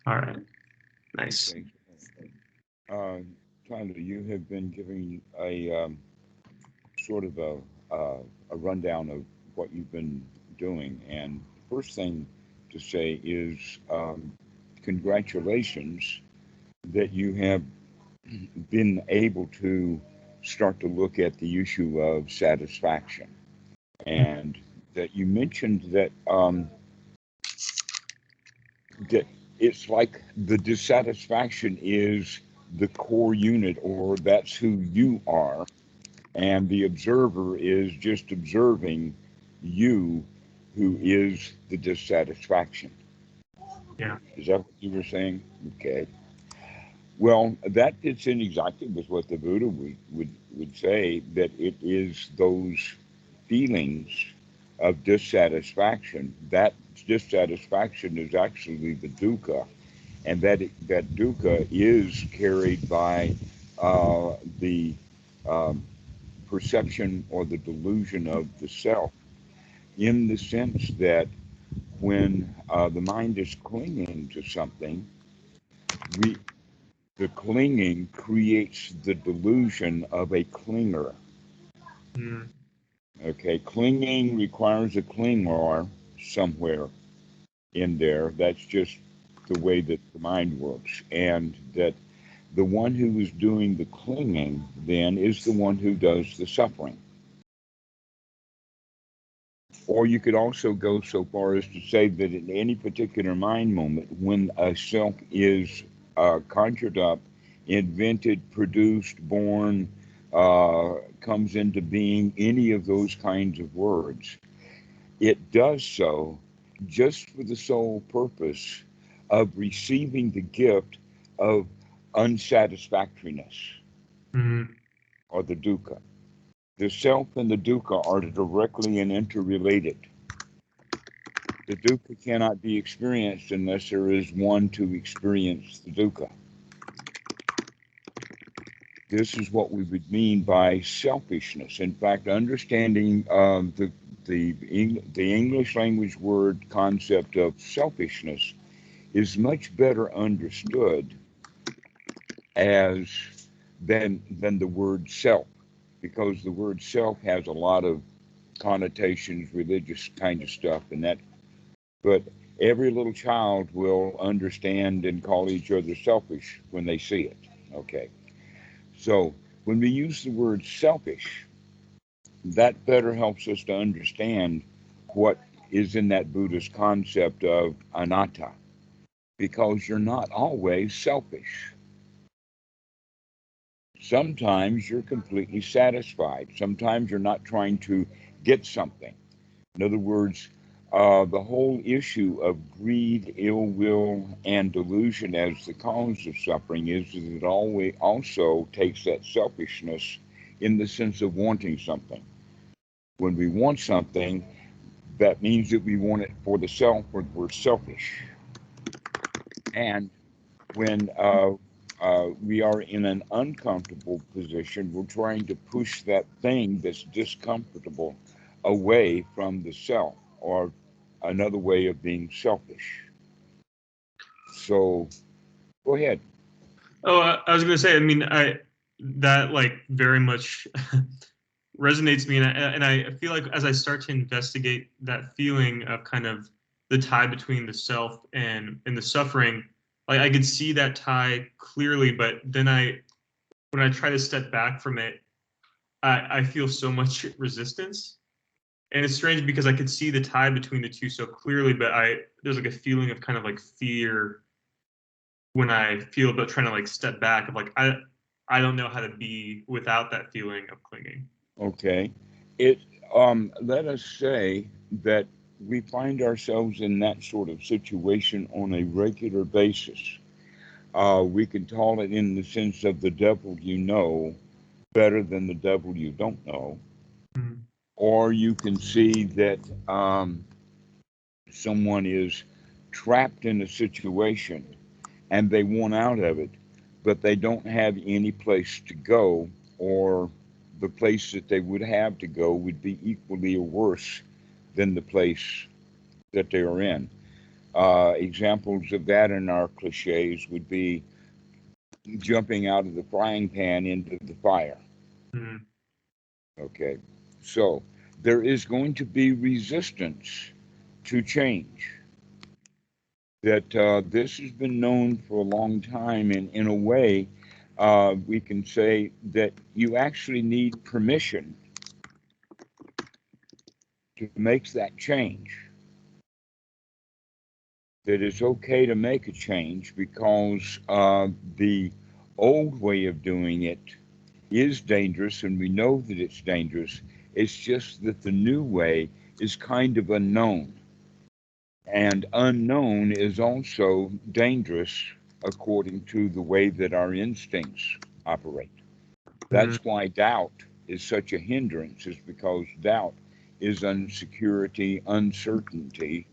All right. Nice. Okay. Uh, Tyler, you have been giving a sort of a rundown of what you've been doing. And the first thing to say is congratulations that you have been able to start to look at the issue of satisfaction. And that you mentioned that it's like the dissatisfaction is the core unit, or that's who you are, and the observer is just observing you, who is the dissatisfaction. Yeah. Is that what you were saying? Okay. Well, that fits in exactly with what the Buddha would say, that it is those feelings of dissatisfaction. That dissatisfaction is actually the dukkha, and that dukkha is carried by the um, perception or the delusion of the self, in the sense that when the mind is clinging to something, we the clinging creates the delusion of a clinger. Mm, Okay, clinging requires a clinger somewhere in there. That's just the way that the mind works, and that the one who is doing the clinging then is the one who does the suffering. Or you could also go so far as to say that in any particular mind moment, when a self is conjured up, invented, produced, born, comes into being, any of those kinds of words, it does so just for the sole purpose of receiving the gift of unsatisfactoriness, mm, or the dukkha. The self and the dukkha are directly and interrelated. The dukkha cannot be experienced unless there is one to experience the dukkha. This is what we would mean by selfishness. In fact, understanding the English language word concept of selfishness is much better understood as than the word self, because the word self has a lot of connotations, religious kind of stuff, and that. But every little child will understand and call each other selfish when they see it. Okay. So when we use the word selfish, that better helps us to understand what is in that Buddhist concept of anatta, because you're not always selfish. Sometimes you're completely satisfied. Sometimes you're not trying to get something. In other words, the whole issue of greed, ill will, and delusion as the cause of suffering is that it always also takes that selfishness in the sense of wanting something. When we want something, that means that we want it for the self, or we're selfish. And when we are in an uncomfortable position, we're trying to push that thing that's discomfortable away from the self, or another way of being selfish. So go ahead. Oh, I was gonna say. I mean, I that like very much resonates with me, and I feel like as I start to investigate that feeling of kind of the tie between the self and the suffering, like I could see that tie clearly, but then when I try to step back from it, I feel so much resistance. And it's strange because I could see the tie between the two so clearly, but I there's like a feeling of kind of like fear when I feel about trying to like step back of like I don't know how to be without that feeling of clinging. Okay. It Let us say that we find ourselves in that sort of situation on a regular basis. We can call it in the sense of the devil you know better than the devil you don't know. Mm, Or you can see that someone is trapped in a situation and they want out of it, but they don't have any place to go, or the place that they would have to go would be equally or worse than the place that they are in. Examples of that in our cliches would be jumping out of the frying pan into the fire. Mm. Okay, so there is going to be resistance to change. That this has been known for a long time, and in a way, we can say that you actually need permission to make that change. That it's okay to make a change because the old way of doing it is dangerous, and we know that it's dangerous. It's just that the new way is kind of unknown. And unknown is also dangerous according to the way that our instincts operate. Mm. That's why doubt is such a hindrance, is because doubt is insecurity, uncertainty,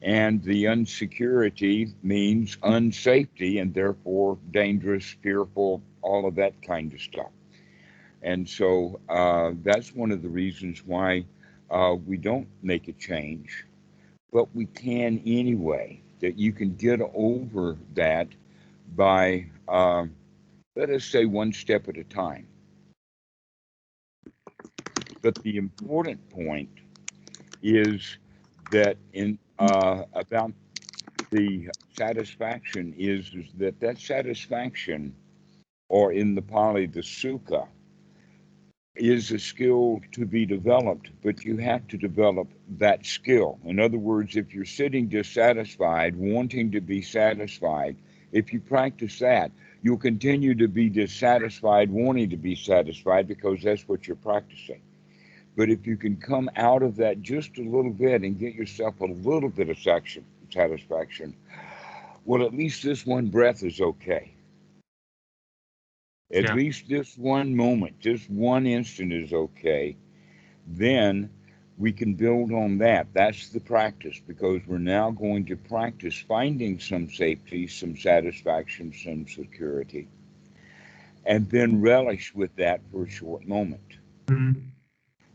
and the insecurity means unsafety and therefore dangerous, fearful, all of that kind of stuff. And so that's one of the reasons why we don't make a change, but we can anyway. That you can get over that by, let us say, one step at a time. But the important point is that in about the satisfaction is that that satisfaction, or in the Pali, the sukha, is a skill to be developed, but you have to develop that skill. In other words, if you're sitting dissatisfied, wanting to be satisfied, if you practice that, you'll continue to be dissatisfied, wanting to be satisfied, because that's what you're practicing. But if you can come out of that just a little bit and get yourself a little bit of satisfaction, well, at least this one breath is okay. At Yeah. least this one moment, this one instant is okay. Then we can build on that. That's the practice, because we're now going to practice finding some safety, some satisfaction, some security, and then relish with that for a short moment. Mm.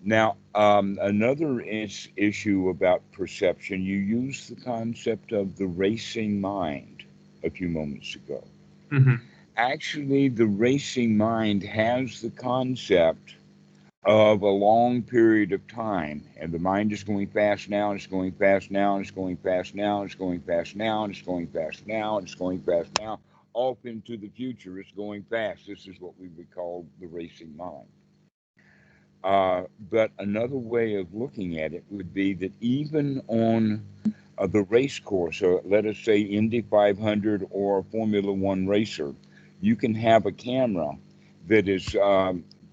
Now, another issue about perception, you used the concept of the racing mind a few moments ago. Mm-hmm. Actually, the racing mind has the concept of a long period of time, and the mind is going fast now, and it's going fast now, and it's going fast now, and it's going fast now, and it's going fast now, and it's going fast now, off into the future. It's going fast. This is what we would call the racing mind. But another way of looking at it would be that even on the race course, or let us say Indy 500 or a Formula One racer, you can have a camera that is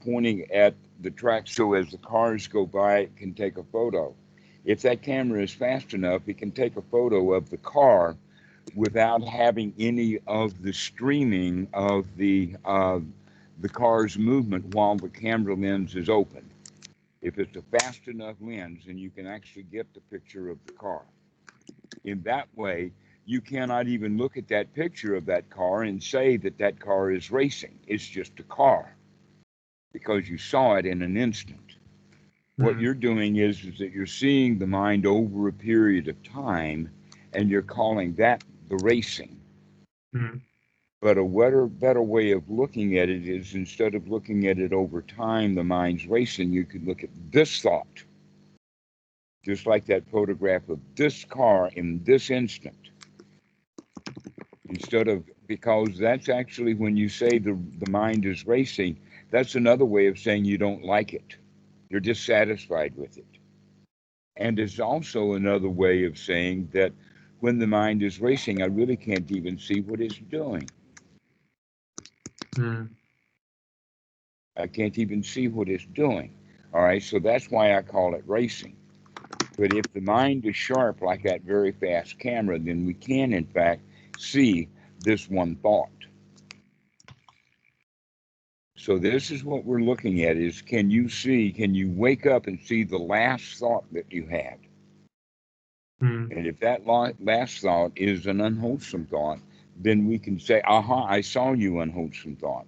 pointing at the track, so as the cars go by, it can take a photo. If that camera is fast enough, it can take a photo of the car without having any of the streaming of the car's movement while the camera lens is open. If it's a fast enough lens, then you can actually get the picture of the car. In that way, you cannot even look at that picture of that car and say that that car is racing. It's just a car because you saw it in an instant. What Mm. you're doing is that you're seeing the mind over a period of time, and you're calling that the racing. Mm. But a better way of looking at it is, instead of looking at it over time, the mind's racing, you could look at this thought, just like that photograph of this car in this instant. Instead of, because that's actually when you say the mind is racing, that's another way of saying you don't like it. You're dissatisfied with it. And it's also another way of saying that when the mind is racing, I really can't even see what it's doing. Mm. I can't even see what it's doing. All right, so that's why I call it racing. But if the mind is sharp like that very fast camera, then we can, in fact, see this one thought. So this is what we're looking at is, can you wake up and see the last thought that you had? Mm. And if that last thought is an unwholesome thought, then we can say, aha, I saw you, unwholesome thought.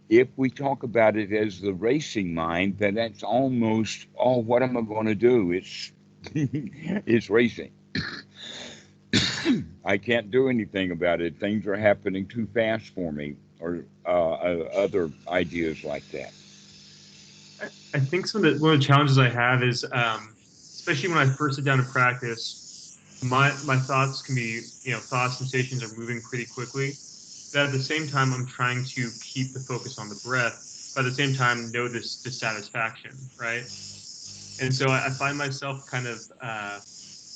If we talk about it as the racing mind, then that's almost, oh, what am I going to do? It's it's racing. I can't do anything about it. Things are happening too fast for me, or other ideas like that. I think one of the challenges I have is, especially when I first sit down to practice, my thoughts can be, thoughts, sensations are moving pretty quickly. That at the same time, I'm trying to keep the focus on the breath, but at the same time, know this dissatisfaction, right? And so I find myself kind of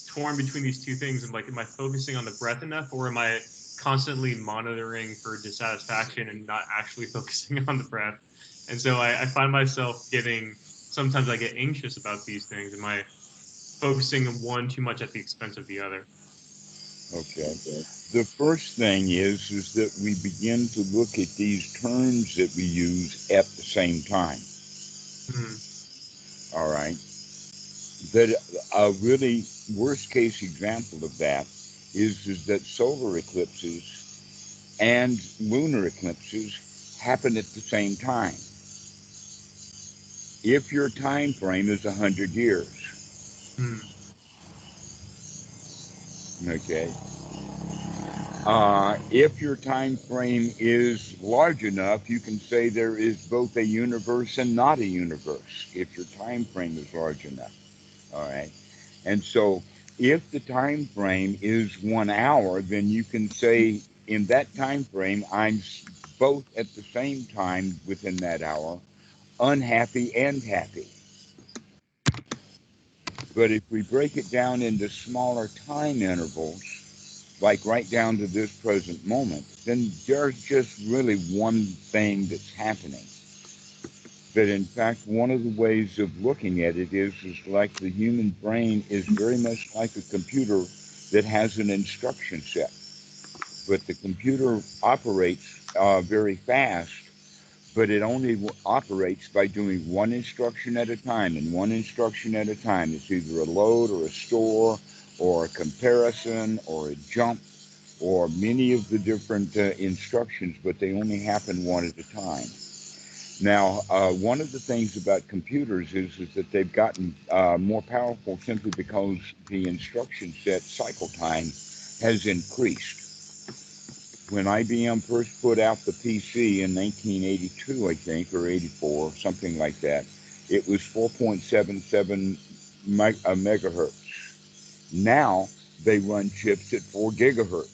torn between these two things. I'm like, am I focusing on the breath enough, or am I constantly monitoring for dissatisfaction and not actually focusing on the breath? And so I find myself getting, sometimes I get anxious about these things. Am I focusing on one too much at the expense of the other? Okay. The first thing is that we begin to look at these terms that we use at the same time. Hmm. All right. That a really worst case example of that is that solar eclipses and lunar eclipses happen at the same time. If your time frame is 100 years, Hmm. okay, if your time frame is large enough, you can say there is both a universe and not a universe. If your time frame is large enough, all right. And so, if the time frame is 1 hour, then you can say in that time frame, both at the same time within that hour, unhappy and happy. But if we break it down into smaller time intervals, like right down to this present moment, then there's just really one thing that's happening. But in fact, one of the ways of looking at it is like the human brain is very much like a computer that has an instruction set. But the computer operates very fast, but it only operates by doing one instruction at a time and one instruction at a time. It's either a load or a store or a comparison or a jump or many of the different instructions, but they only happen one at a time. Now, one of the things about computers is that they've gotten more powerful simply because the instruction set cycle time has increased. When IBM first put out the PC in 1982, I think, or 84, something like that, it was 4.77 megahertz. Now they run chips at 4 gigahertz,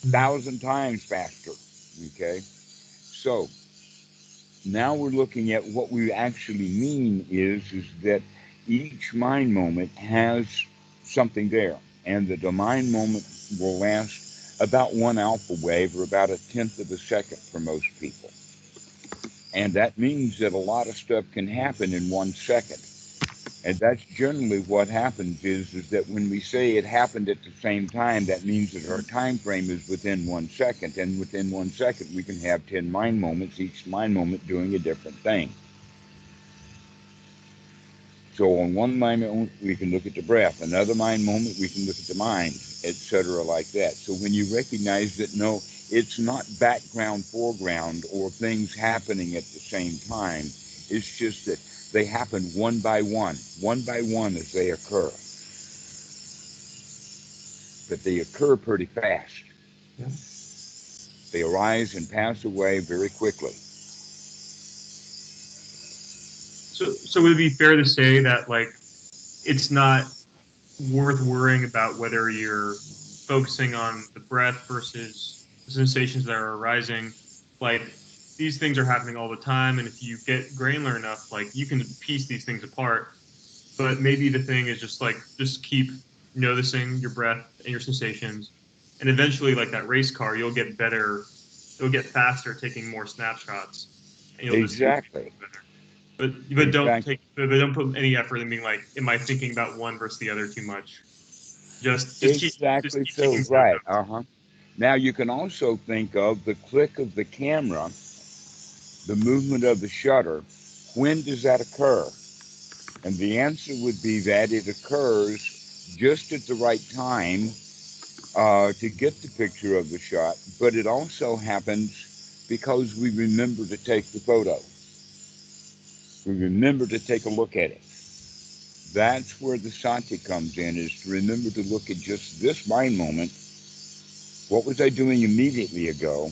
Hmm. 1,000 times faster. Okay, so now we're looking at what we actually mean is that each mind moment has something there, and the mind moment will last about one alpha wave or about a tenth of a second for most people. And that means that a lot of stuff can happen in 1 second. And that's generally what happens is that when we say it happened at the same time, that means that our time frame is within 1 second. And within 1 second, we can have 10 mind moments, each mind moment doing a different thing. So on one mind moment, we can look at the breath. Another mind moment, we can look at the mind, etc., like that. So when you recognize that, no, it's not background, foreground, or things happening at the same time. It's just that they happen one by one as they occur. But they occur pretty fast. Yeah. They arise and pass away very quickly. So would it be fair to say that, like, it's not worth worrying about whether you're focusing on the breath versus the sensations that are arising? Like, these things are happening all the time, and if you get granular enough, like, you can piece these things apart. But maybe the thing is just like, just keep noticing your breath and your sensations, and eventually, like that race car, you'll get better, you'll get faster taking more snapshots, and you'll just see which Exactly. goes better. But In don't fact, take, but don't put any effort in being like, am I thinking about one versus the other too much? Just exactly keep so, taking right. snapshots. Uh-huh. Now you can also think of the click of the camera, the movement of the shutter. When does that occur? And the answer would be that it occurs just at the right time to get the picture of the shot, but it also happens because we remember to take the photo. We remember to take a look at it. That's where the Sati comes in, is to remember to look at just this mind moment. What was I doing immediately ago?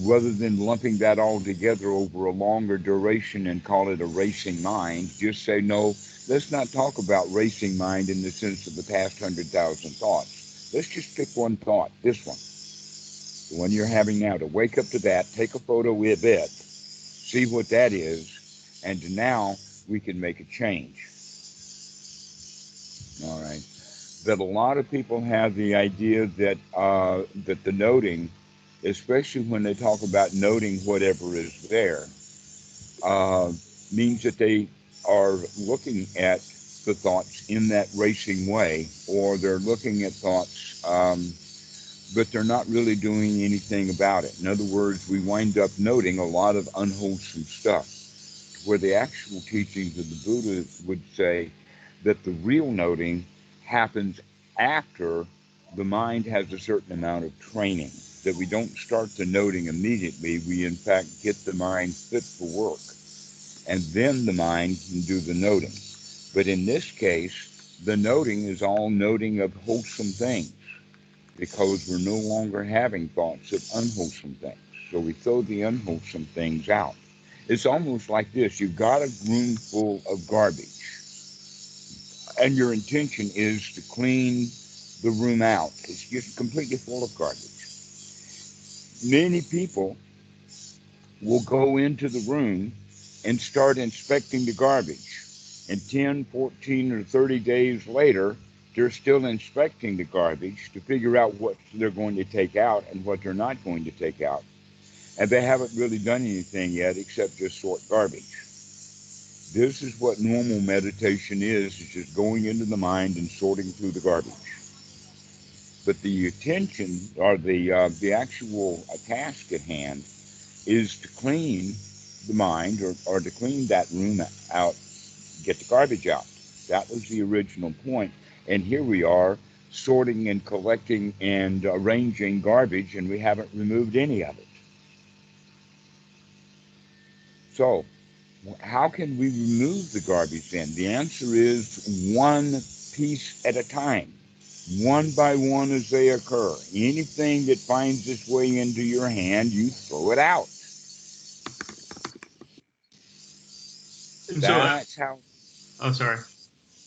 Rather than lumping that all together over a longer duration and call it a racing mind, just say, no, let's not talk about racing mind in the sense of the past 100,000 thoughts. Let's just pick one thought, this one, the one you're having now, to wake up to that, take a photo with it, see what that is, and now we can make a change. All right. That a lot of people have the idea that that the noting, especially when they talk about noting whatever is there, uh, means that they are looking at the thoughts in that racing way, or they're looking at thoughts, but they're not really doing anything about it. In other words, we wind up noting a lot of unwholesome stuff, where the actual teachings of the Buddha would say that the real noting happens after the mind has a certain amount of training, that we don't start the noting immediately. We, in fact, get the mind fit for work, and then the mind can do the noting. But in this case, the noting is all noting of wholesome things, because we're no longer having thoughts of unwholesome things. So we throw the unwholesome things out. It's almost like this. You've got a room full of garbage, and your intention is to clean the room out. It's just completely full of garbage. Many people will go into the room and start inspecting the garbage. And 10, 14, or 30 days later, they're still inspecting the garbage to figure out what they're going to take out and what they're not going to take out. And they haven't really done anything yet except just sort garbage. This is what normal meditation is just going into the mind and sorting through the garbage. But the attention, or the actual task at hand, is to clean the mind, or to clean that room out, get the garbage out. That was the original point. And here we are sorting and collecting and arranging garbage, and we haven't removed any of it. So how can we remove the garbage then? The answer is one piece at a time, one by one as they occur. Anything that finds its way into your hand, you throw it out. And so, That's how. oh, sorry.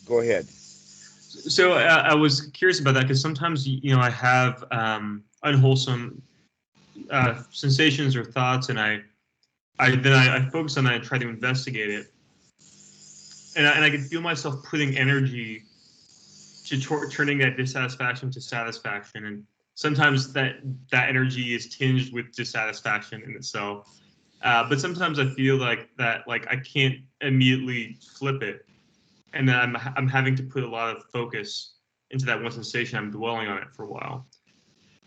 Go ahead. So I was curious about that because sometimes, I have unwholesome sensations or thoughts, and I focus on that and try to investigate it, and I can feel myself putting energy to turning that dissatisfaction to satisfaction, and sometimes that energy is tinged with dissatisfaction in itself. But sometimes I feel like I can't immediately flip it, and then I'm having to put a lot of focus into that one sensation. I'm dwelling on it for a while,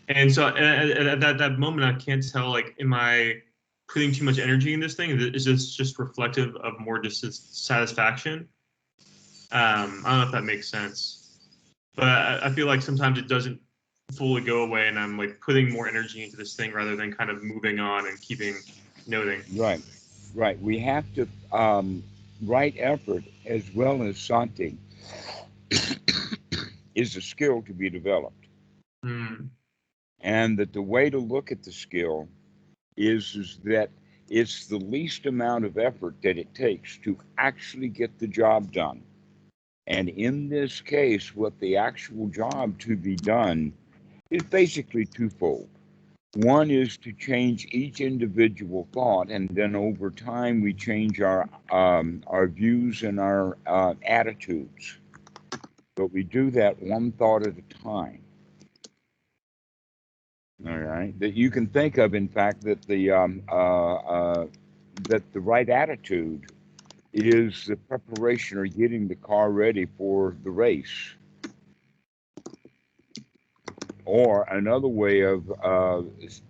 and so at that moment, I can't tell, like, am I putting too much energy in this thing? Is this just reflective of more dissatisfaction? I don't know if that makes sense, but I feel like sometimes it doesn't fully go away, and I'm like putting more energy into this thing rather than kind of moving on and keeping noting. Right, right. We have to, right effort as well as Sati is a skill to be developed. Mm. And that the way to look at the skill is that it's the least amount of effort that it takes to actually get the job done. And in this case, what the actual job to be done is basically twofold. One is to change each individual thought, and then over time we change our views and our attitudes. But we do that one thought at a time. All right, that you can think of, in fact, that the right attitude is the preparation or getting the car ready for the race. Or another way of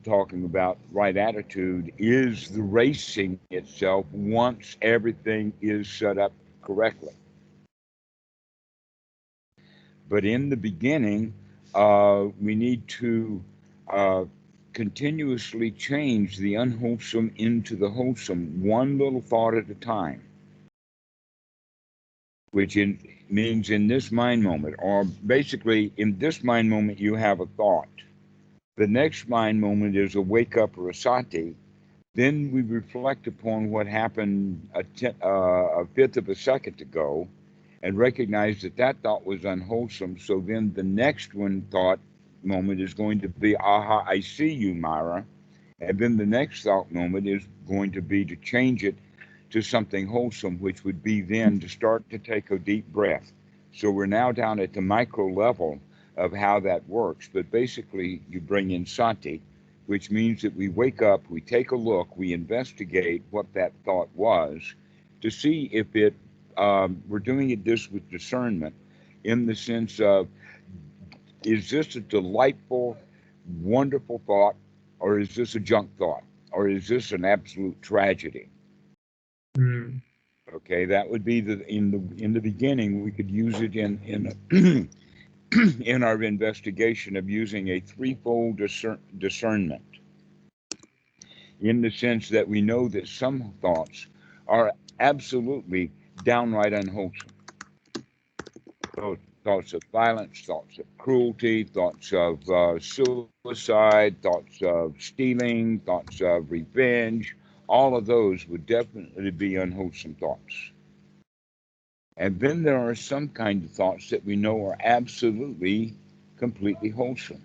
talking about right attitude is the racing itself once everything is set up correctly. But in the beginning, we need to continuously change the unwholesome into the wholesome, one little thought at a time. which means in this mind moment, or basically in this mind moment, you have a thought. The next mind moment is a wake up or a sati. Then we reflect upon what happened a fifth of a second ago and recognize that that thought was unwholesome. So then the next one thought moment is going to be, aha, I see you, Myra. And then the next thought moment is going to be to change it to something wholesome, which would be then to start to take a deep breath. So we're now down at the micro level of how that works. But basically, you bring in sati, which means that we wake up, we take a look, we investigate what that thought was to see if it, we're doing this with discernment in the sense of, is this a delightful, wonderful thought, or is this a junk thought, or is this an absolute tragedy? Mm. Okay, that would be in the beginning. We could use it in in our investigation of using a threefold discernment, in the sense that we know that some thoughts are absolutely downright unwholesome. Thoughts of violence, thoughts of cruelty, thoughts of suicide, thoughts of stealing, thoughts of revenge. All of those would definitely be unwholesome thoughts. And then there are some kind of thoughts that we know are absolutely, completely wholesome.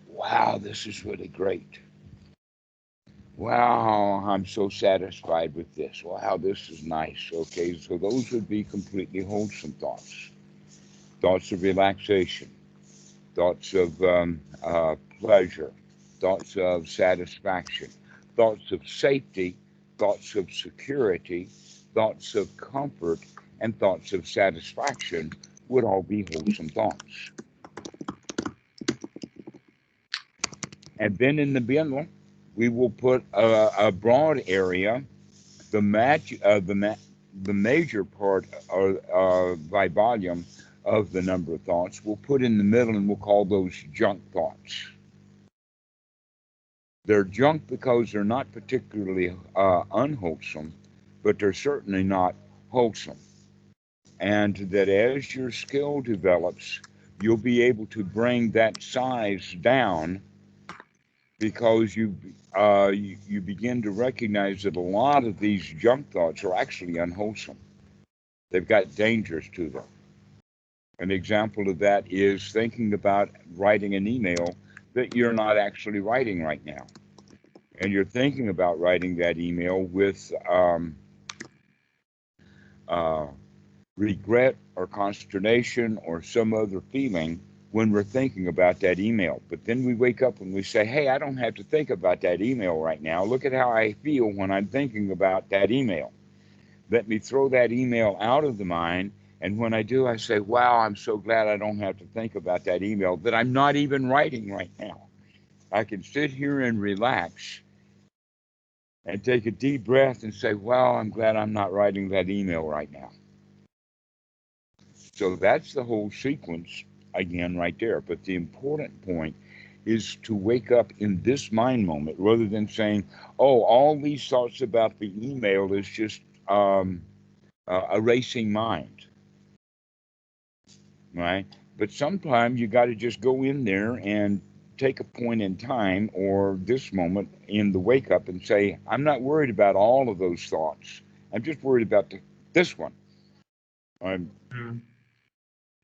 Wow, this is really great. Wow, I'm so satisfied with this. Wow, this is nice. Okay, so those would be completely wholesome thoughts. Thoughts of relaxation, thoughts of pleasure, thoughts of satisfaction, thoughts of safety, thoughts of security, thoughts of comfort, and thoughts of satisfaction would all be wholesome thoughts. And then in the middle, we will put a broad area, the major part by volume of the number of thoughts, we'll put in the middle, and we'll call those junk thoughts. They're junk because they're not particularly unwholesome, but they're certainly not wholesome. And that as your skill develops, you'll be able to bring that size down, because you begin to recognize that a lot of these junk thoughts are actually unwholesome. They've got dangers to them. An example of that is thinking about writing an email that you're not actually writing right now. And you're thinking about writing that email with regret or consternation or some other feeling when we're thinking about that email. But then we wake up and we say, hey, I don't have to think about that email right now. Look at how I feel when I'm thinking about that email. Let me throw that email out of the mind. And when I do, I say, wow, I'm so glad I don't have to think about that email that I'm not even writing right now. I can sit here and relax and take a deep breath and say, wow, I'm glad I'm not writing that email right now. So that's the whole sequence again right there. But the important point is to wake up in this mind moment rather than saying, oh, all these thoughts about the email is just a racing mind, right? But sometimes you got to just go in there and take a point in time or this moment in the wake up and say, I'm not worried about all of those thoughts. I'm just worried about this one.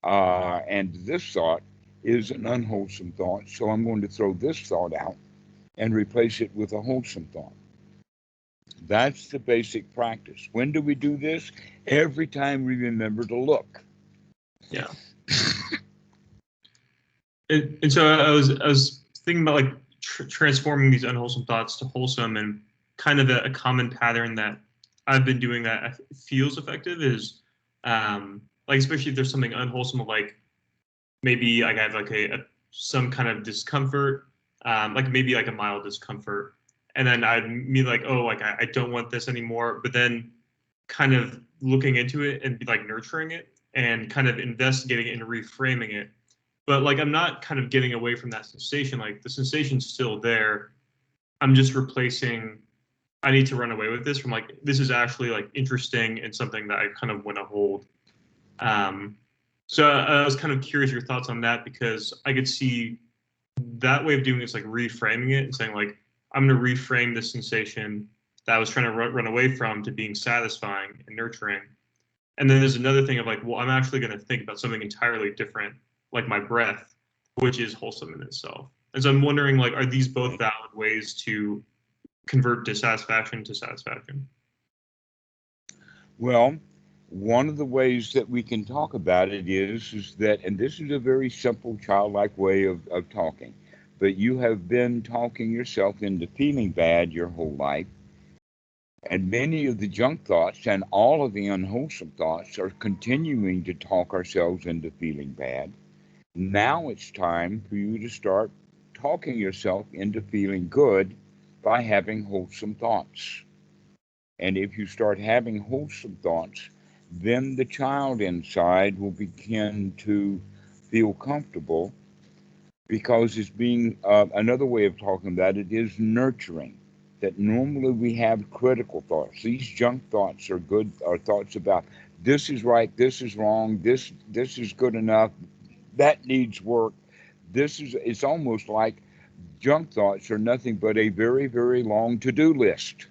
And this thought is an unwholesome thought, so I'm going to throw this thought out and replace it with a wholesome thought. That's the basic practice. When do we do this? Every time we remember to look. Yeah. And so I was thinking about like transforming these unwholesome thoughts to wholesome, and kind of a common pattern that I've been doing that feels effective is like, especially if there's something unwholesome, like maybe like I have like some kind of discomfort, like maybe like a mild discomfort, and then I'd be like, oh, like I don't want this anymore, but then kind of looking into it and be like nurturing it and kind of investigating it and reframing it. But like I'm not kind of getting away from that sensation. Like the sensation's still there. I'm just replacing, I need to run away with this from like, this is actually like interesting and something that I kind of want to hold. So I was kind of curious your thoughts on that, because I could see that way of doing it's like reframing it and saying like, I'm going to reframe this sensation that I was trying to run away from to being satisfying and nurturing. And then there's another thing of like, well, I'm actually going to think about something entirely different, like my breath, which is wholesome in itself. And so I'm wondering, like, are these both valid ways to convert dissatisfaction to satisfaction? Well, one of the ways that we can talk about it is that, and this is a very simple childlike way of talking, but you have been talking yourself into feeling bad your whole life. And many of the junk thoughts and all of the unwholesome thoughts are continuing to talk ourselves into feeling bad. Now it's time for you to start talking yourself into feeling good by having wholesome thoughts. And if you start having wholesome thoughts, then the child inside will begin to feel comfortable, because it's being another way of talking about it is nurturing. That normally we have critical thoughts. These junk thoughts are good, are thoughts about this is right, this is wrong, this is good enough, that needs work. This is, it's almost like junk thoughts are nothing but a very, very long to-do list.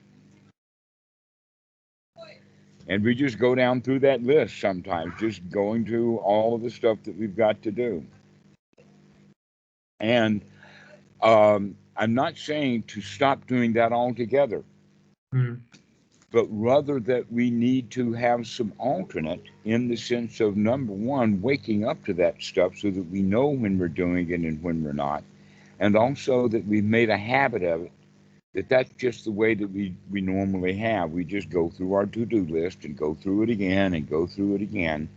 And we just go down through that list sometimes, just going through all of the stuff that we've got to do. And I'm not saying to stop doing that altogether, Mm. but rather that we need to have some alternate, in the sense of, number one, waking up to that stuff so that we know when we're doing it and when we're not. And also that we've made a habit of it, that that's just the way that we normally have. We just go through our to-do list and go through it again and go through it again.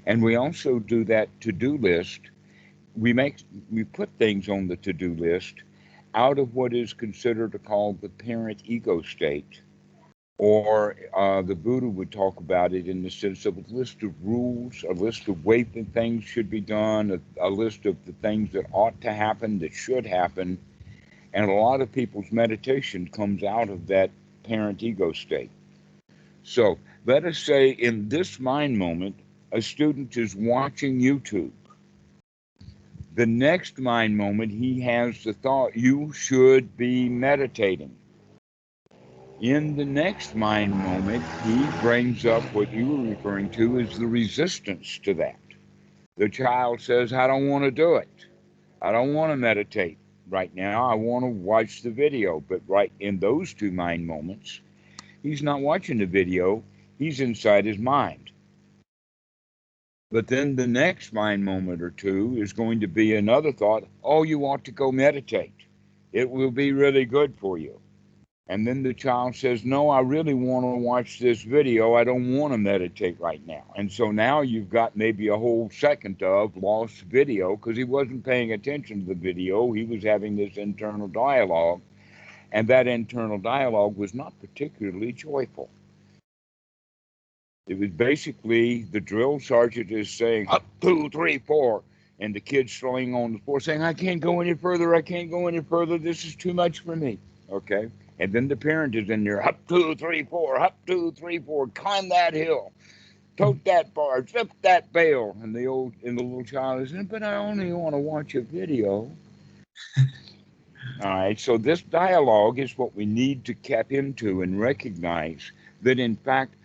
And we also do that to-do list. We put things on the to-do list out of what is considered called the parent ego state. Or the Buddha would talk about it in the sense of a list of rules, a list of ways that things should be done, a list of the things that ought to happen, that should happen. And a lot of people's meditation comes out of that parent ego state. So let us say in this mind moment, a student is watching YouTube. The next mind moment, he has the thought, you should be meditating. In the next mind moment, he brings up what you were referring to as the resistance to that. The child says, I don't want to do it. I don't want to meditate right now. I want to watch the video. But right in those two mind moments, he's not watching the video. He's inside his mind. But then the next mind moment or two is going to be another thought. Oh, you ought to go meditate. It will be really good for you. And then the child says, no, I really want to watch this video. I don't want to meditate right now. And so now you've got maybe a whole second of lost video, because he wasn't paying attention to the video. He was having this internal dialogue. And that internal dialogue was not particularly joyful. It was basically the drill sergeant is saying, up, 2, 3, 4. And the kid's throwing on the floor saying, I can't go any further. I can't go any further. This is too much for me. Okay. And then the parent is in there, up, 2, 3, 4, up, 2, 3, 4, climb that hill, tote that barge, lift that bale. And the little child is in, but I only want to watch a video. All right. So this dialogue is what we need to tap into and recognize that, in fact,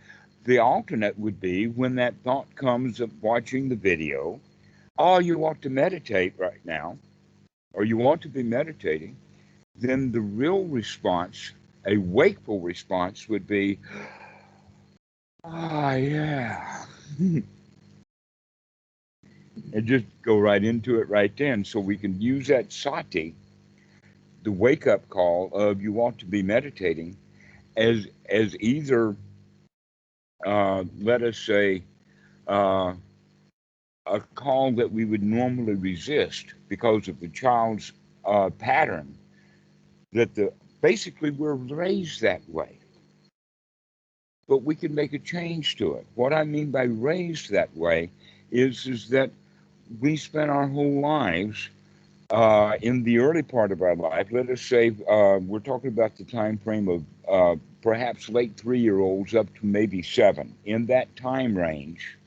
the alternate would be when that thought comes of watching the video, oh, you want to meditate right now, or you want to be meditating, then the real response, a wakeful response, would be, ah, yeah. And just go right into it right then. So we can use that Sati, the wake-up call of you want to be meditating, as either, let us say, a call that we would normally resist because of the child's pattern, that basically we're raised that way. But we can make a change to it. What I mean by raised that way is that we spent our whole lives in the early part of our life. Let us say we're talking about the time frame of perhaps late 3-year-olds up to maybe 7. In that time range,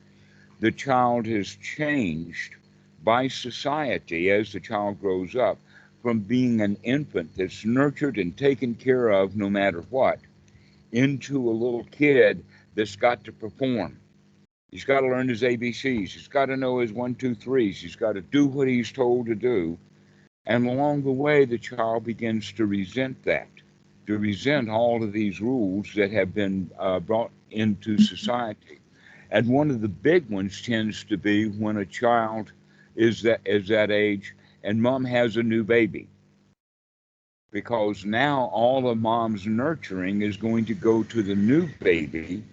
the child is changed by society as the child grows up from being an infant that's nurtured and taken care of no matter what into a little kid that's got to perform. He's got to learn his ABCs. He's got to know his one, two, threes. He's got to do what he's told to do. And along the way, the child begins to resent that, to resent all of these rules that have been brought into society. And one of the big ones tends to be when a child is that age and mom has a new baby. Because now all of mom's nurturing is going to go to the new baby,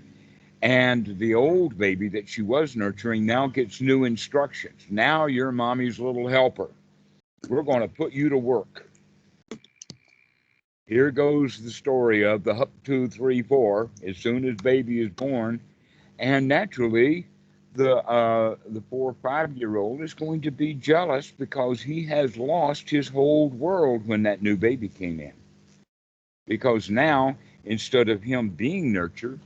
and the old baby that she was nurturing now gets new instructions. Now you're mommy's little helper. We're going to put you to work. Here goes the story of the up, 2, 3, 4. As soon as baby is born, and naturally, the 4 or 5-year-old is going to be jealous because he has lost his whole world when that new baby came in. Because now, instead of him being nurtured,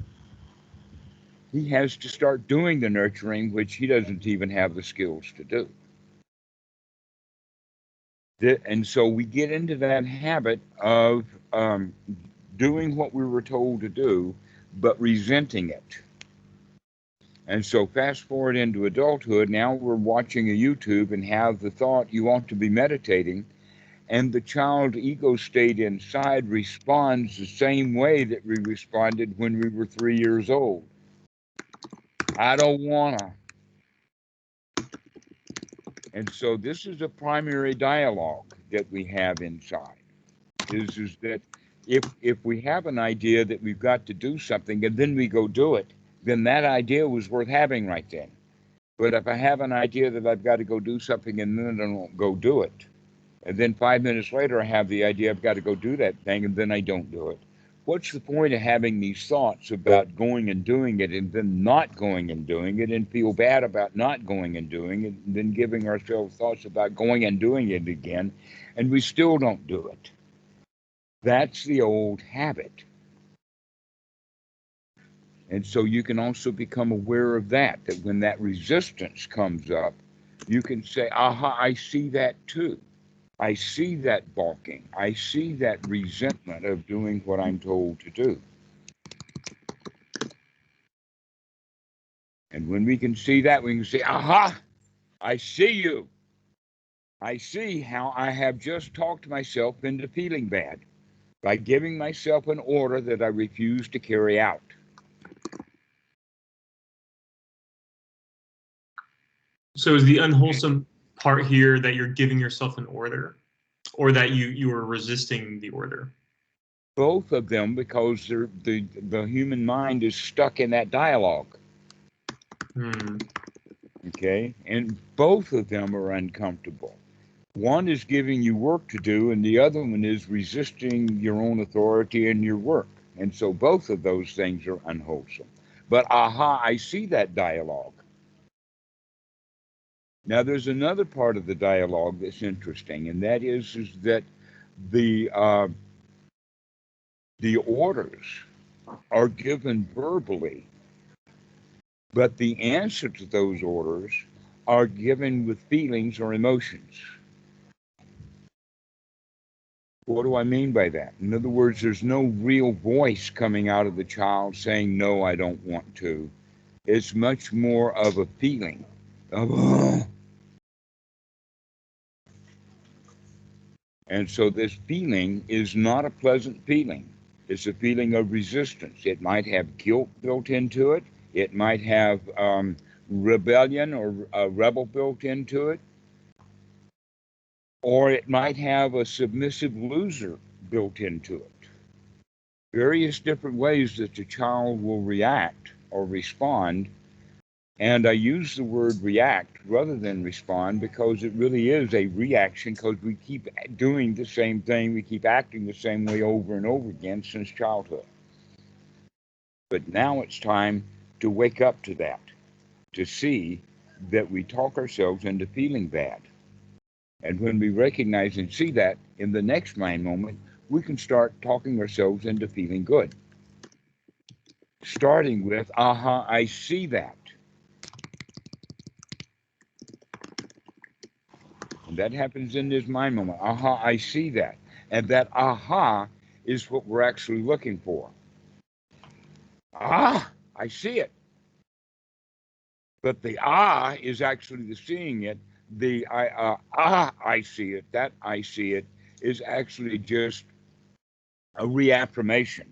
he has to start doing the nurturing, which he doesn't even have the skills to do. And so we get into that habit of doing what we were told to do, but resenting it. And so fast forward into adulthood, now we're watching a YouTube and have the thought you want to be meditating, and the child ego state inside responds the same way that we responded when we were 3 years old. I don't wanna. And so this is a primary dialogue that we have inside, is that if we have an idea that we've got to do something and then we go do it, then that idea was worth having right then. But if I have an idea that I've got to go do something and then I don't go do it, and then 5 minutes later I have the idea I've got to go do that thing and then I don't do it, what's the point of having these thoughts about going and doing it and then not going and doing it and feel bad about not going and doing it and then giving ourselves thoughts about going and doing it again and we still don't do it? That's the old habit. And so you can also become aware of that when that resistance comes up, you can say, aha, I see that too. I see that balking. I see that resentment of doing what I'm told to do. And when we can see that, we can say, aha, I see you. I see how I have just talked myself into feeling bad by giving myself an order that I refuse to carry out. So is the unwholesome part here that you're giving yourself an order, or that you are resisting the order? Both of them, because the human mind is stuck in that dialogue. Okay, and both of them are uncomfortable. One is giving you work to do, and the other one is resisting your own authority and your work. And so both of those things are unwholesome. But aha, I see that dialogue. Now, there's another part of the dialogue that's interesting, and that is that the orders are given verbally, but the answer to those orders are given with feelings or emotions. What do I mean by that? In other words, there's no real voice coming out of the child saying, no, I don't want to. It's much more of a feeling of, oh. And so this feeling is not a pleasant feeling. It's a feeling of resistance. It might have guilt built into it. It might have rebellion or a rebel built into it. Or it might have a submissive loser built into it. Various different ways that the child will react or respond. And I use the word react rather than respond because it really is a reaction, because we keep doing the same thing, we keep acting the same way over and over again since childhood. But now it's time to wake up to that, to see that we talk ourselves into feeling bad. And when we recognize and see that, in the next mind moment, we can start talking ourselves into feeling good. Starting with, aha, I see that. And that happens in this mind moment. Aha, I see that. And that aha is what we're actually looking for. Ah, I see it. But the is actually the seeing it. The I see it. That I see it is actually just a reaffirmation.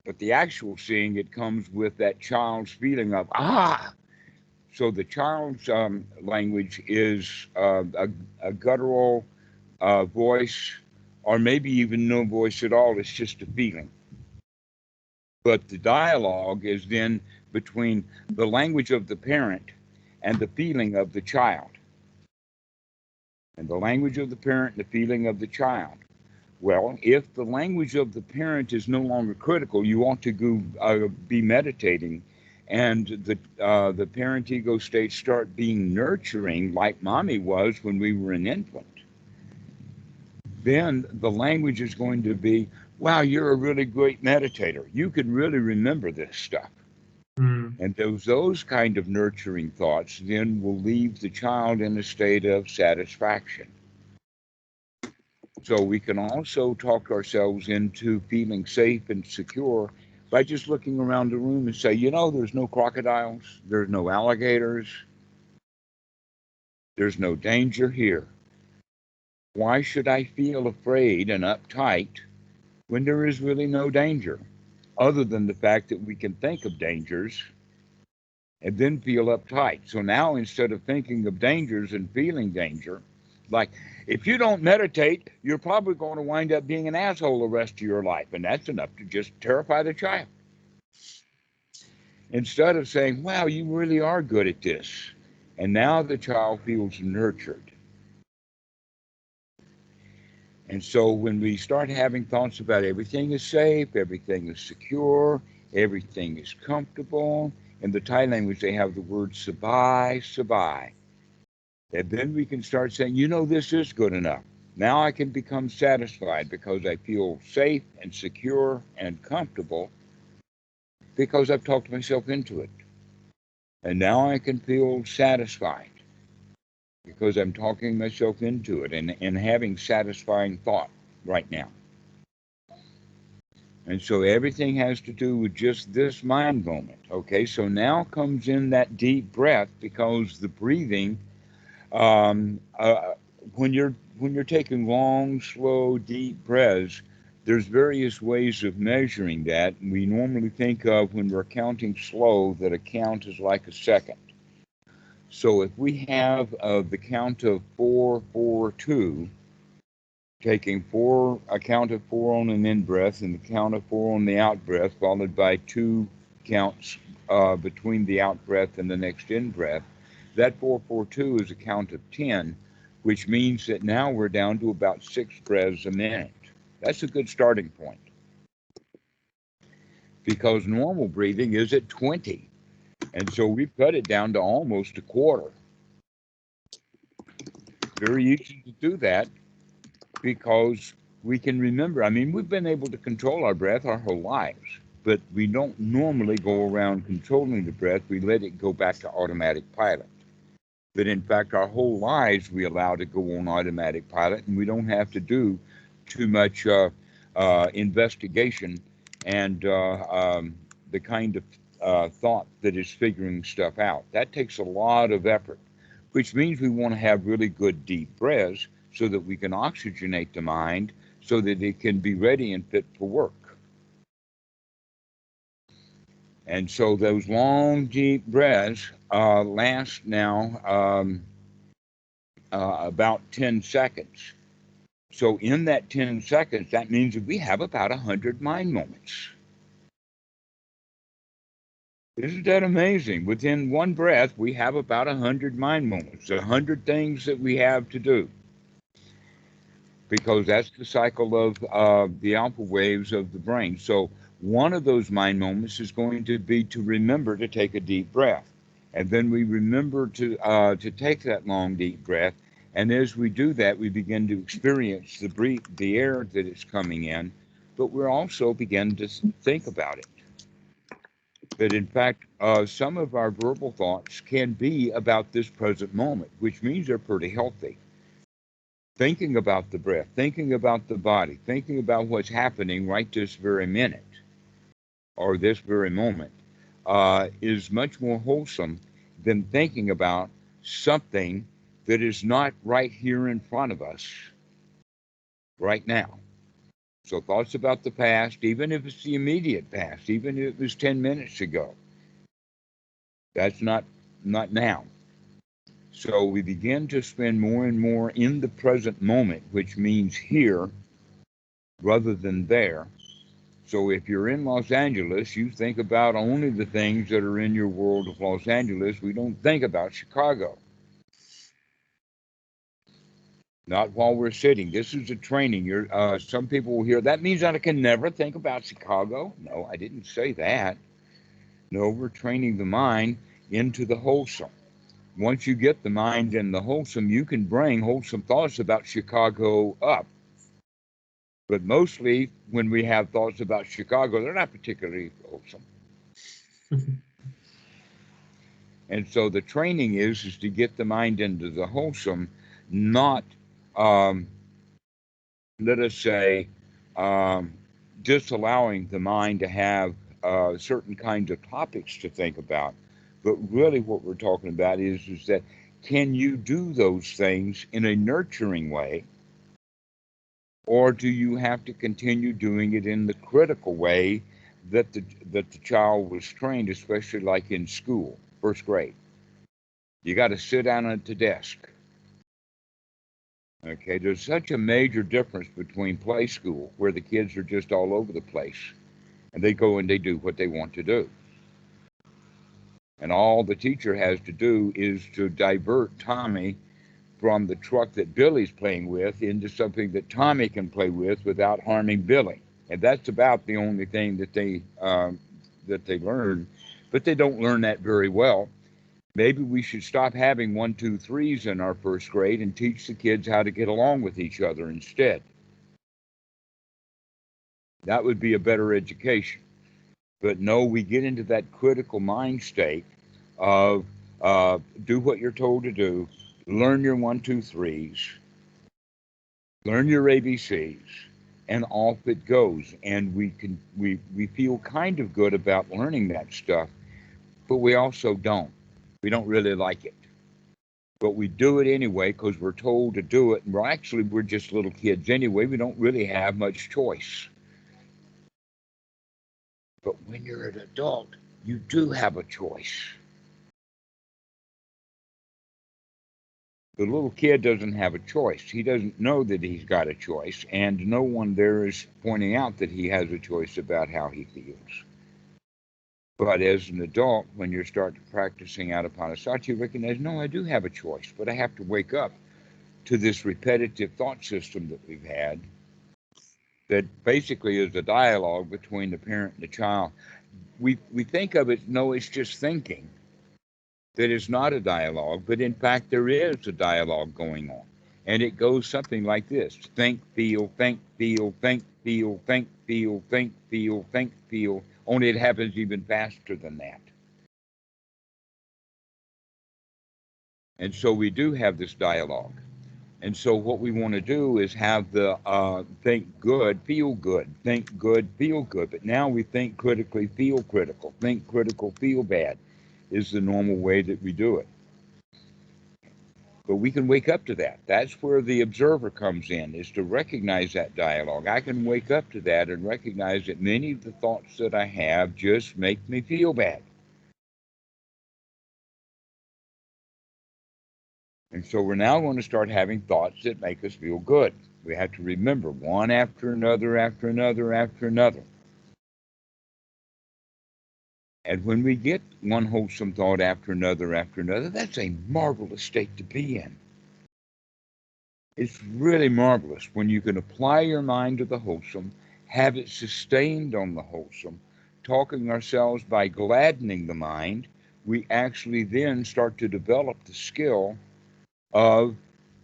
But the actual seeing it comes with that child's feeling of So the child's language is a guttural voice, or maybe even no voice at all. It's just a feeling. But the dialogue is then between the language of the parent and the feeling of the child. And the language of the parent and the feeling of the child. Well, if the language of the parent is no longer critical, you want to go be meditating, and the parent ego states start being nurturing, like mommy was when we were an infant. Then the language is going to be, "Wow, you're a really great meditator. You can really remember this stuff." Mm. And those kind of nurturing thoughts then will leave the child in a state of satisfaction. So we can also talk ourselves into feeling safe and secure by just looking around the room and say, there's no crocodiles, there's no alligators, there's no danger here. Why should I feel afraid and uptight when there is really no danger, other than the fact that we can think of dangers and then feel uptight? So now instead of thinking of dangers and feeling danger, like if you don't meditate, you're probably going to wind up being an asshole the rest of your life. And that's enough to just terrify the child. Instead of saying, wow, you really are good at this. And now the child feels nurtured. And so when we start having thoughts about everything is safe, everything is secure, everything is comfortable, in the Thai language, they have the word sabai, sabai. And then we can start saying, this is good enough. Now I can become satisfied because I feel safe and secure and comfortable because I've talked myself into it. And now I can feel satisfied because I'm talking myself into it and having satisfying thought right now. And so everything has to do with just this mind moment. Okay, so now comes in that deep breath, because the breathing, um, uh, when you're taking long, slow, deep breaths, there's various ways of measuring that. We normally think of, when we're counting slow, that a count is like a second. So if we have the count of 4, 4, 2, taking a count of 4 on an in breath and the count of 4 on the out breath, followed by 2 counts between the out breath and the next in breath, that 4, 4, 2 is a count of 10, which means that now we're down to about 6 breaths a minute. That's a good starting point, because normal breathing is at 20. And so we've cut it down to almost a quarter. Very easy to do that, because we can remember. I mean, we've been able to control our breath our whole lives, but we don't normally go around controlling the breath. We let it go back to automatic pilot. But in fact, our whole lives we allow to go on automatic pilot, and we don't have to do too much investigation and the kind of thought that is figuring stuff out. That takes a lot of effort, which means we want to have really good deep breaths so that we can oxygenate the mind so that it can be ready and fit for work. And so those long, deep breaths last now about 10 seconds. So in that 10 seconds, that means that we have about 100 mind moments. Isn't that amazing? Within one breath, we have about 100 mind moments, 100 things that we have to do, because that's the cycle of the alpha waves of the brain. So one of those mind moments is going to be to remember to take a deep breath. And then we remember to take that long, deep breath. And as we do that, we begin to experience the air that is coming in, but we also begin to think about it. But in fact, some of our verbal thoughts can be about this present moment, which means they're pretty healthy. thinking about the breath, thinking about the body, thinking about what's happening right this very minute or this very moment, is much more wholesome than thinking about something that is not right here in front of us right now. So thoughts about the past, even if it's the immediate past, even if it was 10 minutes ago, that's not now. So we begin to spend more and more in the present moment, which means here rather than there. So if you're in Los Angeles, you think about only the things that are in your world of Los Angeles. We don't think about Chicago. Not while we're sitting. This is a training. Some people will hear that means that I can never think about Chicago. No, I didn't say that. No, we're training the mind into the wholesome. Once you get the mind in the wholesome, you can bring wholesome thoughts about Chicago up. But mostly when we have thoughts about Chicago, they're not particularly wholesome. And so the training is to get the mind into the wholesome, not, um, let us say, um, disallowing the mind to have certain kinds of topics to think about. But really what we're talking about is that can you do those things in a nurturing way, or do you have to continue doing it in the critical way that the child was trained, especially like in school, first grade? You got to sit down at the desk. Okay, there's such a major difference between play school, where the kids are just all over the place, and they go and they do what they want to do. And all the teacher has to do is to divert Tommy from the truck that Billy's playing with into something that Tommy can play with without harming Billy. And that's about the only thing that they learn, but they don't learn that very well. Maybe we should stop having one, two, threes in our first grade and teach the kids how to get along with each other instead. That would be a better education. But no, we get into that critical mind state of do what you're told to do, learn your one, two, threes, learn your ABCs, and off it goes. And we feel kind of good about learning that stuff, but we also don't. We don't really like it. But we do it anyway because we're told to do it. And we're just little kids anyway. We don't really have much choice. But when you're an adult, you do have a choice. The little kid doesn't have a choice. He doesn't know that he's got a choice, and no one there is pointing out that he has a choice about how he feels. But as an adult, when you start practicing Anapanasati, you recognize, no, I do have a choice, but I have to wake up to this repetitive thought system that we've had that basically is a dialogue between the parent and the child. We think of it, no, it's just thinking. That is not a dialogue, but in fact, there is a dialogue going on. And it goes something like this: think, feel, think, feel, think, feel, think, feel, think, feel, think, feel, only it happens even faster than that. And so we do have this dialogue. And so what we want to do is have the think good, think good, feel good. But now we think critically, feel critical, think critical, feel bad is the normal way that we do it. But we can wake up to that. That's where the observer comes in, is to recognize that dialogue. I can wake up to that and recognize that many of the thoughts that I have just make me feel bad. And so we're now going to start having thoughts that make us feel good. We have to remember one after another, after another, after another. And when we get one wholesome thought after another, that's a marvelous state to be in. It's really marvelous when you can apply your mind to the wholesome, have it sustained on the wholesome, talking ourselves by gladdening the mind. We actually then start to develop the skill of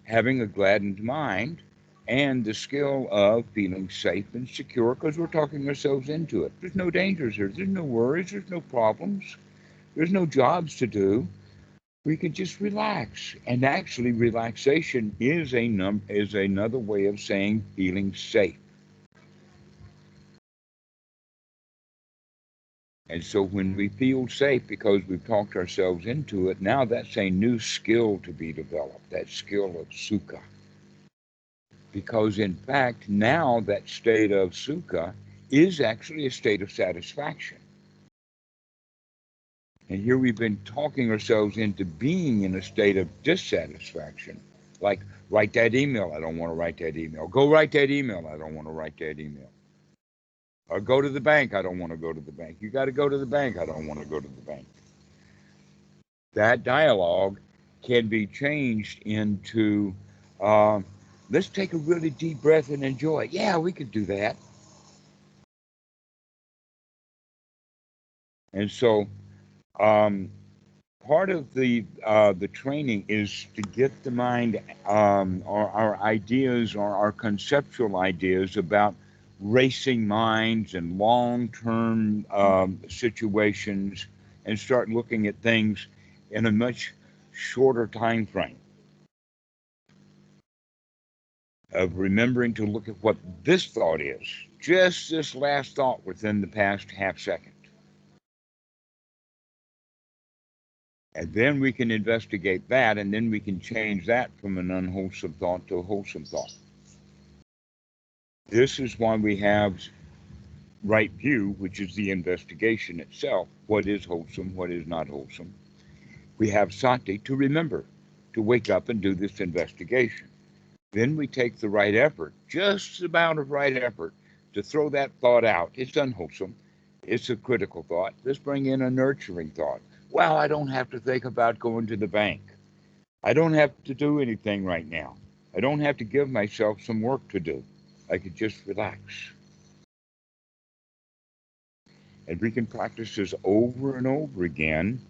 having a gladdened mind and the skill of feeling safe and secure because we're talking ourselves into it. There's no dangers here. There's no worries. There's no problems. There's no jobs to do. we can just relax. And actually, relaxation is another way of saying feeling safe. And so when we feel safe because we've talked ourselves into it, now that's a new skill to be developed, that skill of sukha. Because in fact, now that state of sukha is actually a state of satisfaction. And here we've been talking ourselves into being in a state of dissatisfaction. Like, write that email, I don't want to write that email. Go write that email, I don't want to write that email. Or go to the bank, I don't want to go to the bank. You got to go to the bank, I don't want to go to the bank. That dialogue can be changed into, uh, let's take a really deep breath and enjoy it. Yeah, we could do that. And so, um, part of the training is to get the mind, our ideas or our conceptual ideas about racing minds and long-term situations, and start looking at things in a much shorter time frame of remembering to look at what this thought is, just this last thought within the past half second. And then we can investigate that, and then we can change that from an unwholesome thought to a wholesome thought. This is why we have right view, which is the investigation itself. What is wholesome? What is not wholesome? We have Sati to remember, to wake up and do this investigation. Then we take the right effort, just the amount of right effort, to throw that thought out. It's unwholesome. It's a critical thought. Let's bring in a nurturing thought. Well, I don't have to think about going to the bank. I don't have to do anything right now. I don't have to give myself some work to do. I could just relax. And we can practice this over and over again.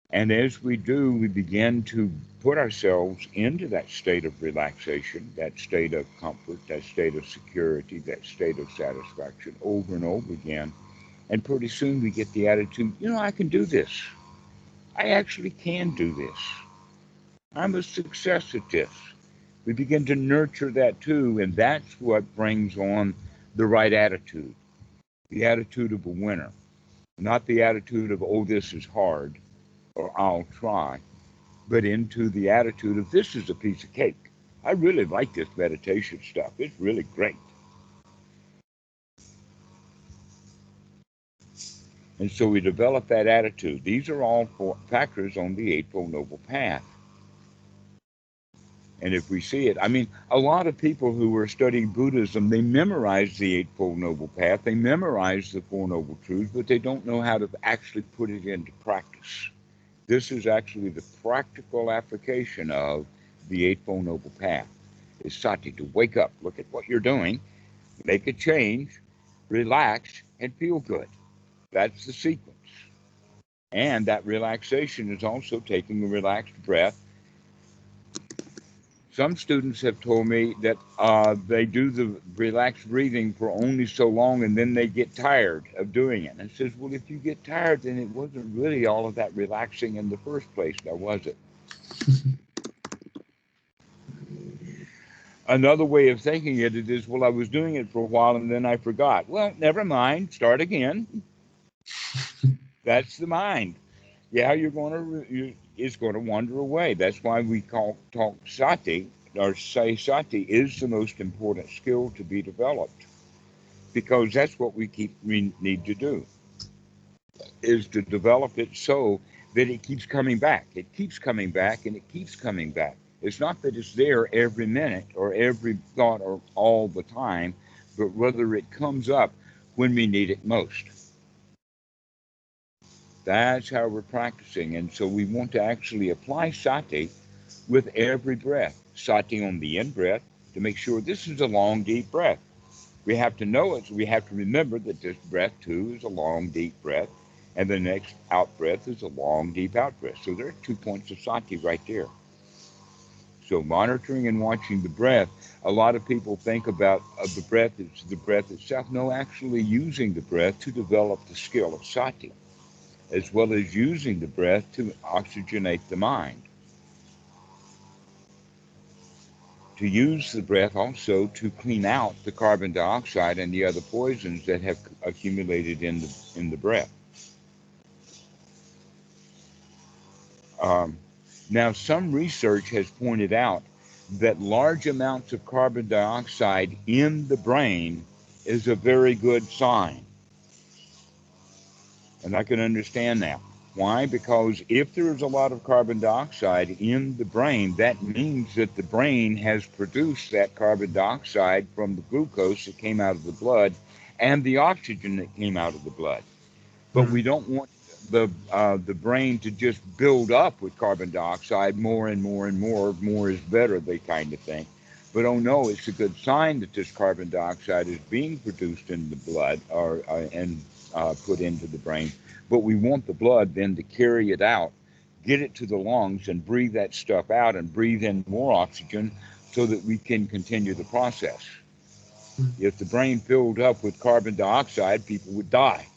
And as we do, we begin to put ourselves into that state of relaxation, that state of comfort, that state of security, that state of satisfaction over and over again. And pretty soon we get the attitude, I can do this. I actually can do this. I'm a success at this. We begin to nurture that too, and that's what brings on the right attitude, the attitude of a winner, not the attitude of, oh, this is hard, or I'll try, but into the attitude of, this is a piece of cake. I really like this meditation stuff. It's really great. And so we develop that attitude. These are all factors on the Eightfold Noble Path. And if we see it, a lot of people who are studying Buddhism, they memorize the Eightfold Noble Path, they memorize the Four Noble Truths, but they don't know how to actually put it into practice. This is actually the practical application of the Eightfold Noble Path. Is Sati, to wake up, look at what you're doing, make a change, relax, and feel good. That's the sequence. And that relaxation is also taking a relaxed breath. Some students have told me that they do the relaxed breathing for only so long, and then they get tired of doing it. And it says, well, if you get tired, then it wasn't really all of that relaxing in the first place, now was it? Another way of thinking it is, well, I was doing it for a while and then I forgot. Well, never mind, start again. That's the mind. Yeah, it's going to wander away. That's why we talk Sati, or say Sati is the most important skill to be developed, because that's what we need to do, is to develop it so that it keeps coming back. It keeps coming back and it keeps coming back. It's not that it's there every minute or every thought or all the time, but whether it comes up when we need it most. That's how we're practicing. And so we want to actually apply Sati with every breath. Sati on the in breath to make sure this is a long, deep breath. We have to know it, so we have to remember that this breath too is a long, deep breath, and the next out breath is a long, deep out breath. So there are 2 points of Sati right there. So monitoring and watching the breath, a lot of people think about the breath, it's the breath itself. No, actually using the breath to develop the skill of Sati. as well as using the breath to oxygenate the mind. To use the breath also to clean out the carbon dioxide and the other poisons that have accumulated in the breath. Um, Now, some research has pointed out that large amounts of carbon dioxide in the brain is a very good sign. And I can understand that. Why? Because if there is a lot of carbon dioxide in the brain, that means that the brain has produced that carbon dioxide from the glucose that came out of the blood and the oxygen that came out of the blood. But we don't want the brain to just build up with carbon dioxide more and more and more. More is better, they kind of think. But oh no, it's a good sign that this carbon dioxide is being produced in the blood or and put into the brain. But we want the blood then to carry it out, get it to the lungs, and breathe that stuff out and breathe in more oxygen so that we can continue the process. If the brain filled up with carbon dioxide, people would die.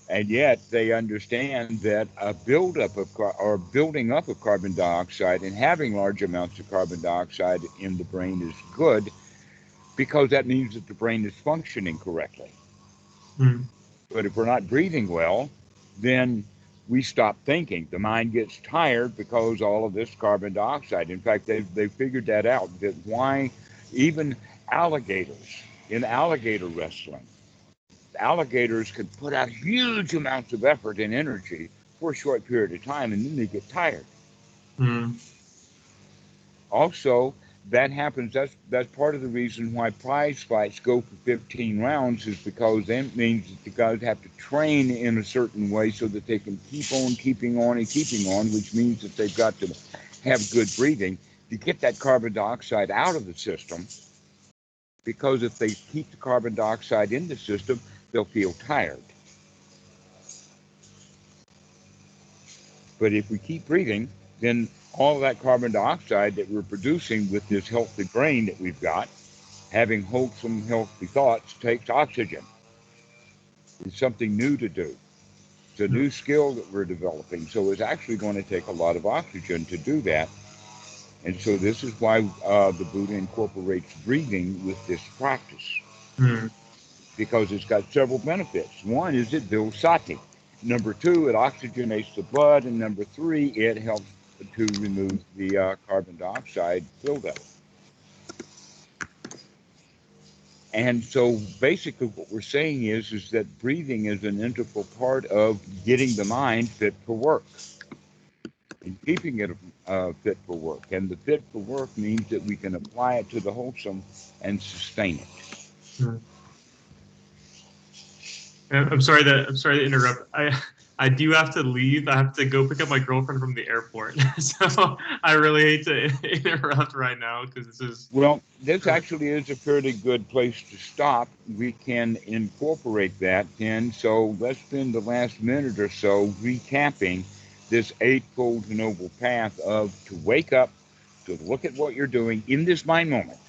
And yet they understand that a buildup of or building up of carbon dioxide and having large amounts of carbon dioxide in the brain is good because that means that the brain is functioning correctly. But if we're not breathing well, then we stop thinking. The mind gets tired because all of this carbon dioxide. In fact, they figured that out, that why even alligators in alligator wrestling, alligators can put out huge amounts of effort and energy for a short period of time, and then they get tired. Also, that happens. That's part of the reason why prize fights go for 15 rounds, is because that means that the guys have to train in a certain way so that they can keep on keeping on and keeping on, which means that they've got to have good breathing to get that carbon dioxide out of the system. Because if they keep the carbon dioxide in the system, they'll feel tired. But if we keep breathing, then all of that carbon dioxide that we're producing with this healthy brain that we've got, having wholesome, healthy thoughts, takes oxygen. It's something new to do. It's a new skill that we're developing. So it's actually going to take a lot of oxygen to do that. And so this is why the Buddha incorporates breathing with this practice, because it's got several benefits. One is it builds sati. Number two, it oxygenates the blood. And number three, it helps to remove the carbon dioxide buildup. And so basically what we're saying is that breathing is an integral part of getting the mind fit for work and keeping it fit for work. And the fit for work means that we can apply it to the wholesome and sustain it. I'm sorry to interrupt. I do have to leave. I have to go pick up my girlfriend from the airport. So I really hate to interrupt right now because this is. Well, this actually is a pretty good place to stop. We can incorporate that then. So let's spend the last minute or so recapping this Eightfold Noble Path of to wake up, to look at what you're doing in this mind moment.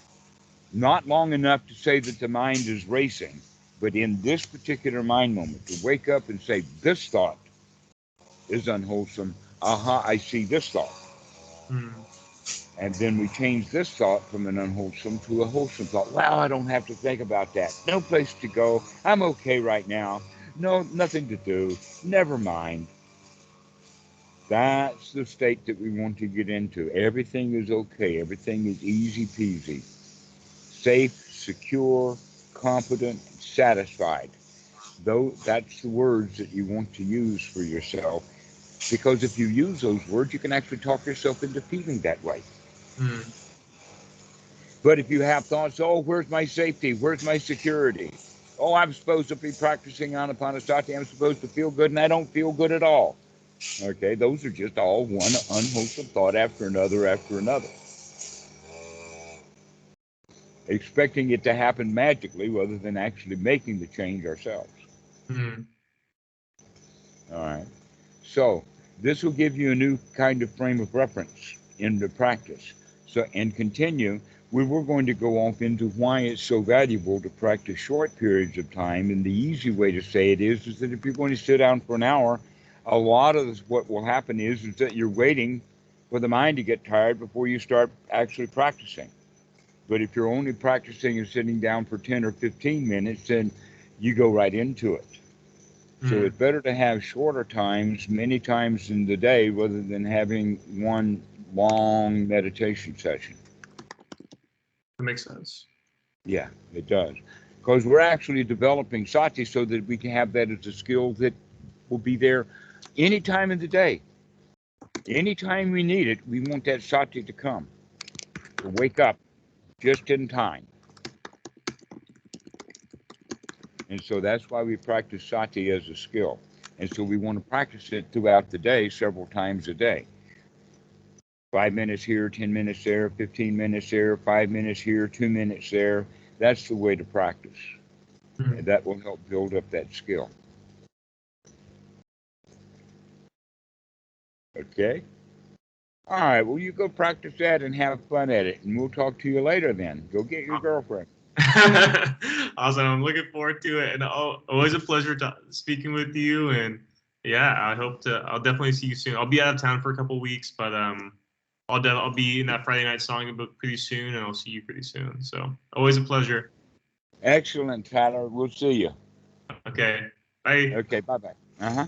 Not long enough to say that the mind is racing, but in this particular mind moment, to wake up and say, this thought is unwholesome. Aha, I see this thought. And then we change this thought from an unwholesome to a wholesome thought. Well, I don't have to think about that. No place to go. I'm okay right now. No, nothing to do. Never mind. That's the state that we want to get into. Everything is okay. Everything is easy peasy. Safe, secure, confident, satisfied. That's the words that you want to use for yourself. Because if you use those words, you can actually talk yourself into feeling that way. But if you have thoughts, oh, where's my safety? Where's my security? Oh, I'm supposed to be practicing Anapanasati. I'm supposed to feel good, and I don't feel good at all. Okay, those are just all one unwholesome thought after another after another. Expecting it to happen magically rather than actually making the change ourselves. All right. So this will give you a new kind of frame of reference in the practice. So, and continue, we were going to go off into why it's so valuable to practice short periods of time. And the easy way to say it is that if you're going to sit down for an hour, A lot of this, what will happen is that you're waiting for the mind to get tired before you start actually practicing. But if you're only practicing and sitting down for 10 or 15 minutes, then you go right into it. So Mm, it's better to have shorter times, many times in the day, rather than having one long meditation session. that makes sense. Yeah, it does. Because we're actually developing Sati so that we can have that as a skill that will be there any time of the day. Anytime we need it, we want that Sati to come, to wake up just in time. And so that's why we practice Sati as a skill. And so we want to practice it throughout the day, several times a day. 5 minutes here, 10 minutes there, 15 minutes there, 5 minutes here, 2 minutes there. That's the way to practice. And Mm. that will help build up that skill. Okay? All right, well, you go practice that and have fun at it. And we'll talk to you later then. Go get your girlfriend. Awesome. I'm looking forward to it, and always a pleasure speaking with you. And yeah, I'll definitely see you soon. I'll be out of town for a couple weeks, but I'll be in that Friday night song book pretty soon, and I'll see you pretty soon. So always a pleasure. Excellent, Tyler. We'll see you. Okay, bye. Okay, bye-bye. Uh-huh.